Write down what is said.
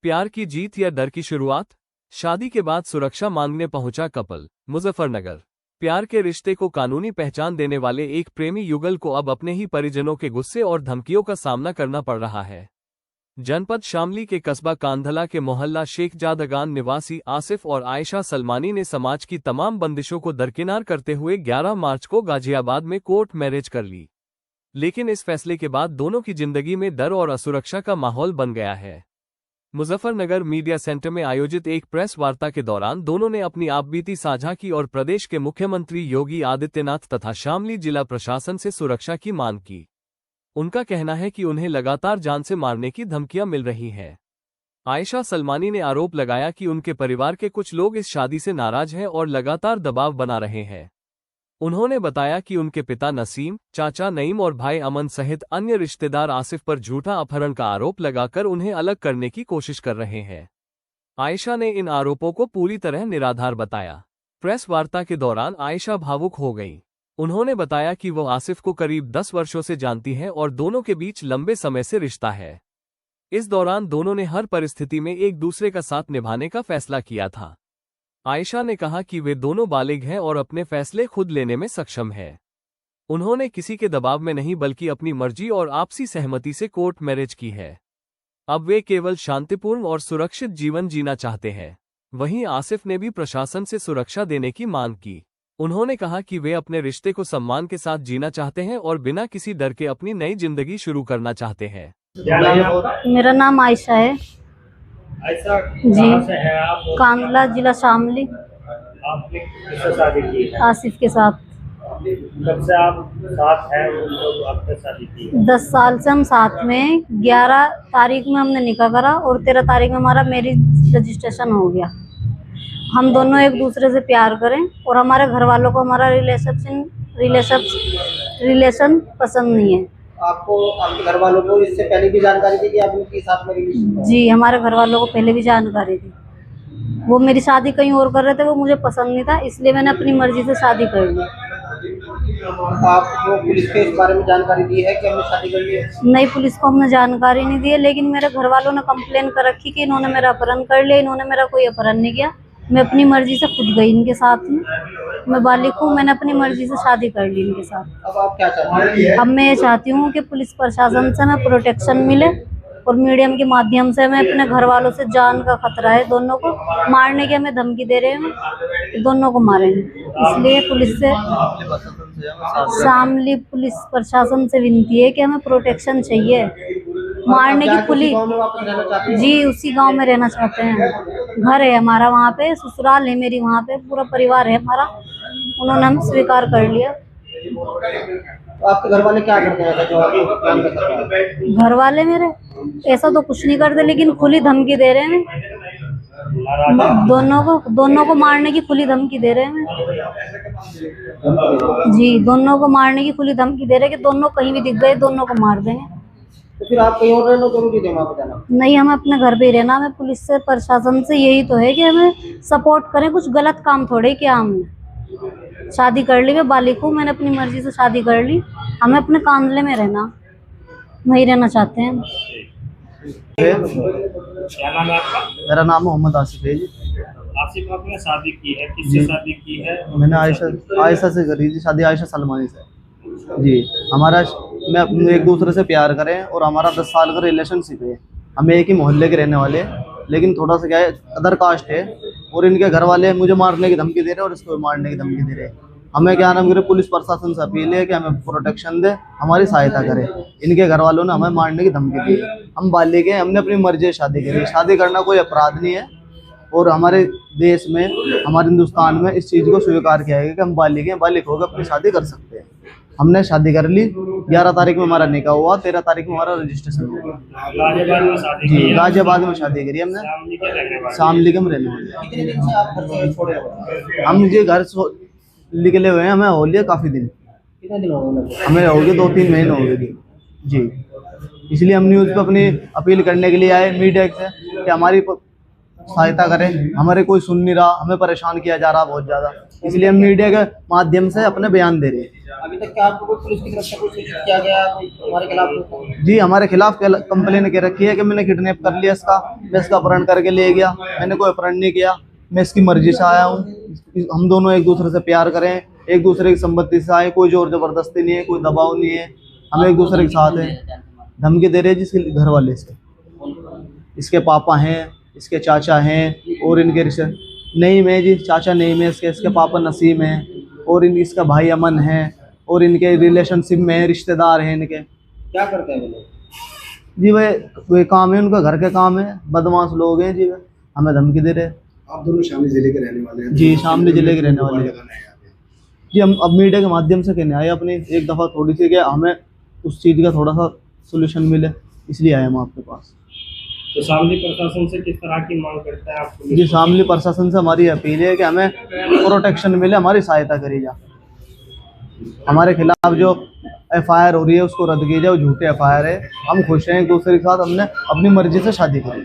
प्यार की जीत या डर की शुरुआत? शादी के बाद सुरक्षा मांगने पहुंचा कपल। मुजफ्फरनगर। प्यार के रिश्ते को कानूनी पहचान देने वाले एक प्रेमी युगल को अब अपने ही परिजनों के गुस्से और धमकियों का सामना करना पड़ रहा है। जनपद शामली के कस्बा कांधला के मोहल्ला शेख जादगान निवासी आसिफ और आयशा सलमानी ने समाज की तमाम बंदिशों को दरकिनार करते हुए 11 मार्च को गाजियाबाद में कोर्ट मैरिज कर ली। लेकिन इस फैसले के बाद दोनों की जिंदगी में डर और असुरक्षा का माहौल बन गया है। मुजफ्फरनगर मीडिया सेंटर में आयोजित एक प्रेस वार्ता के दौरान दोनों ने अपनी आपबीती साझा की और प्रदेश के मुख्यमंत्री योगी आदित्यनाथ तथा शामली जिला प्रशासन से सुरक्षा की मांग की। उनका कहना है कि उन्हें लगातार जान से मारने की धमकियां मिल रही हैं। आयशा सलमानी ने आरोप लगाया कि उनके परिवार के कुछ लोग इस शादी से नाराज हैं और लगातार दबाव बना रहे हैं। उन्होंने बताया कि उनके पिता नसीम, चाचा नईम और भाई अमन सहित अन्य रिश्तेदार आसिफ पर झूठा अपहरण का आरोप लगाकर उन्हें अलग करने की कोशिश कर रहे हैं। आयशा ने इन आरोपों को पूरी तरह निराधार बताया। प्रेस वार्ता के दौरान आयशा भावुक हो गई। उन्होंने बताया कि वो आसिफ को करीब 10 वर्षों से जानती हैं और दोनों के बीच लंबे समय से रिश्ता है। इस दौरान दोनों ने हर परिस्थिति में एक दूसरे का साथ निभाने का फैसला किया था। आयशा ने कहा कि वे दोनों बालिग हैं और अपने फैसले खुद लेने में सक्षम हैं। उन्होंने किसी के दबाव में नहीं बल्कि अपनी मर्जी और आपसी सहमति से कोर्ट मैरिज की है। अब वे केवल शांतिपूर्ण और सुरक्षित जीवन जीना चाहते हैं। वहीं आसिफ ने भी प्रशासन से सुरक्षा देने की मांग की। उन्होंने कहा कि वे अपने रिश्ते को सम्मान के साथ जीना चाहते हैं और बिना किसी डर के अपनी नई जिंदगी शुरू करना चाहते हैं। मेरा नाम आयशा है ऐसा जी। से है आप? कांधला जिला शामली। आपने किससे शादी की है? आसिफ के साथ। कब से आप साथ हैं? लोग आपसे शादी की है? 10 साल से हम साथ में। 11 तारीख में हमने निकाह करा और 13 तारीख में हमारा मैरिज रजिस्ट्रेशन हो गया। हम दोनों एक दूसरे से प्यार करें और हमारे घर वालों को हमारा रिलेशन पसंद नहीं है। आपको आपके घर वालों को इससे पहले भी जानकारी थी कि आप उनके साथ में रिलेशन? जी, हमारे घर वालों को पहले भी जानकारी थी। वो मेरी शादी कहीं और कर रहे थे, वो मुझे पसंद नहीं था, इसलिए मैंने अपनी मर्जी से शादी कर ली। आपको पुलिस के इस बारे में जानकारी दी है कि हमने शादी कर ली है? नहीं, पुलिस को हमने जानकारी नहीं दी है, लेकिन मेरे घर वालों ने कंप्लेन कर रखी कि इन्होंने मेरा अपहरण कर लिया। इन्होंने मेरा कोई अपहरण नहीं किया। मैं अपनी मर्जी से खुद गई इनके साथ में। मैं बालिग हूँ, मैंने अपनी मर्जी से शादी कर ली इनके साथ। अब आप क्या चाहती हैं? अब मैं ये चाहती हूँ कि पुलिस प्रशासन से मैं प्रोटेक्शन मिले और मीडियम के माध्यम से मैं अपने घर वालों से, जान का खतरा है, दोनों को मारने की हमें धमकी दे रहे हैं, दोनों को मारेंगे। इसलिए पुलिस से, शामली पुलिस प्रशासन से विनती है कि हमें प्रोटेक्शन चाहिए। मारने की पुलिस जी, उसी गांव में रहना चाहते हैं। घर है हमारा वहाँ पे, ससुराल है मेरी वहाँ पे, पूरा परिवार है हमारा। उन्होंने हम स्वीकार कर लिया। तो आपके घर वाले क्या करते हैं जो आपको काम करते हैं? घर वाले मेरे ऐसा तो कुछ नहीं करते, लेकिन खुली धमकी दे रहे हैं। दोनों को मारने की खुली धमकी दे रहे हैं जी। दोनों को मारने की खुली धमकी दे रहे हैं कि दोनों कहीं भी दिख गए दोनों को मार देंगे। तो फिर आप कहीं और रहना जरूरी है वहाँ पे जाना? नहीं, हमें अपने घर पे ही रहना। हमें पुलिस से, प्रशासन से यही तो है कि हमें सपोर्ट करें। कुछ गलत काम थोड़े किया हमने। शादी कर ली, मैं बालिग हूँ, मैंने अपनी मर्जी से शादी कर ली। हमें अपने कांधले में रहना, वहीं रहना चाहते हैं। क्या नाम है आपका? मेरा नाम मोहम्मद आसिफ है जी। आसिफ, आपने शादी की है, किससे शादी की है? मैंने आयशा से करी थी शादी, आयशा सलमानी से जी। मैं एक दूसरे से प्यार करें और हमारा 10 साल का रिलेशनशिप है। हम एक ही मोहल्ले के रहने वाले हैं, लेकिन थोड़ा सा क्या है, अदर कास्ट है और इनके घर वाले मुझे मारने की धमकी दे रहे हैं और इसको मारने की धमकी दे रहे हैं। हमें क्या नाम करे, पुलिस प्रशासन से अपील है कि हमें प्रोटेक्शन दे, हमारी सहायता करे। इनके घर वालों ने हमें मारने की धमकी दी। हम बालिग हैं, हमने अपनी मर्जी से शादी करी। शादी करना कोई अपराध नहीं है और हमारे देश में, हमारे हिंदुस्तान में इस चीज़ को स्वीकार किया है कि हम बालिग हैं, बालिग होकर अपनी शादी कर सकते हैं। हमने शादी कर ली। 11 तारीख में हमारा निकाह हुआ, 13 तारीख में हमारा रजिस्ट्रेशन हो गया। गाजियाबाद में शादी की है? गाजियाबाद में शादी करी हमने। शामली के में रहने वाले। कितने दिन से आप घर छोड़े हो? हम ये घर निकले हुए हैं, हमें हो लिया काफ़ी दिन। कितने दिन हो गए? हमें हो गए 2-3 महीने हो गए जी। इसलिए हम न्यूज़ पे अपनी अपील करने के लिए आए मीडिया से कि हमारी सहायता करें। हमारे कोई सुन नहीं रहा, हमें परेशान किया जा रहा बहुत ज़्यादा, इसलिए हम मीडिया के माध्यम से अपने बयान दे रहे हैं। अभी तक क्या आपको कोई पुलिस की तरफ से कुछ सूचित किया गया, कोई हमारे खिलाफ? जी, हमारे खिलाफ कंप्लेन के रखी है कि मैंने किडनैप कर लिया इसका, मैं इसका अपहरण करके ले गया। मैंने कोई अपहरण नहीं किया, मैं इसकी मर्जी से आया हूँ। हम दोनों एक दूसरे से प्यार करें, एक दूसरे की संपत्ति से आए, कोई जोर जबरदस्ती नहीं है, कोई दबाव नहीं है, हम एक दूसरे के साथ हैं। धमकी दे रहे हैं जिसके घर वाले से, इसके पापा हैं, इसके चाचा हैं और इनके रिश्ते नहीं में जी, चाचा नहीं में इसके पापा नसीम हैं और इसका भाई अमन है और इनके रिलेशनशिप में रिश्तेदार हैं इनके। क्या करते हैं वो लोग? जी वे काम है, उनका घर के काम है, बदमाश लोग हैं जी, वे हमें धमकी दे रहे हैं। आप दोनों शामली जिले के रहने वाले हैं? जी, शामली जिले के रहने वाले हैं जी। हम अब मीडिया के माध्यम से कहने आए अपनी एक दफ़ा थोड़ी सी कि हमें उस चीज़ का थोड़ा सा सोल्यूशन मिले, इसलिए आए हम आपके पास। तो शामली प्रशासन से किस तरह की मांग करता है आपको? जी, शामली प्रशासन से हमारी अपील है कि हमें प्रोटेक्शन मिले, हमारी सहायता करी जाए। हमारे खिलाफ जो FIR हो रही है उसको रद्द की जाए, वो झूठे FIR है। हम खुश हैं एक दूसरे के साथ, हमने अपनी मर्जी से शादी करी।